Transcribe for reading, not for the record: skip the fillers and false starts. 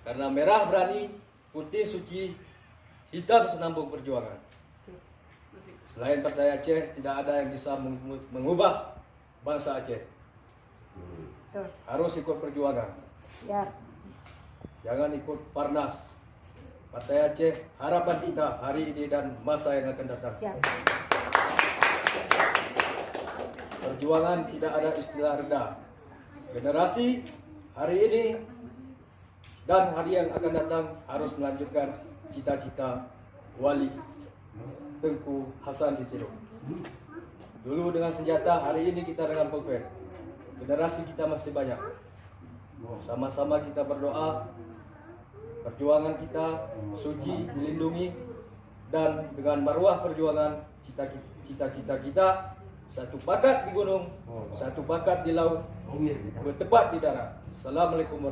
Karena merah berani, putih suci, hitam senambung perjuangan. Selain Partai Aceh, tidak ada yang bisa mengubah bangsa Aceh. Harus ikut perjuangan. Ya. Jangan ikut Parnas. Partai Aceh, harapan kita hari ini dan masa yang akan datang. Siap. Perjuangan tidak ada istilah rendah. Generasi hari ini dan hari yang akan datang harus melanjutkan cita-cita Wali Tengku Hasan Ditiro. Dulu dengan senjata, hari ini kita dengan pulpen. Generasi kita masih banyak. Sama-sama kita berdoa, perjuangan kita suci, dilindungi, dan dengan marwah perjuangan cita-cita kita, satu pakat di gunung, satu pakat di laut, bertepat di darat. Assalamualaikum warahmatullahi wabarakatuh.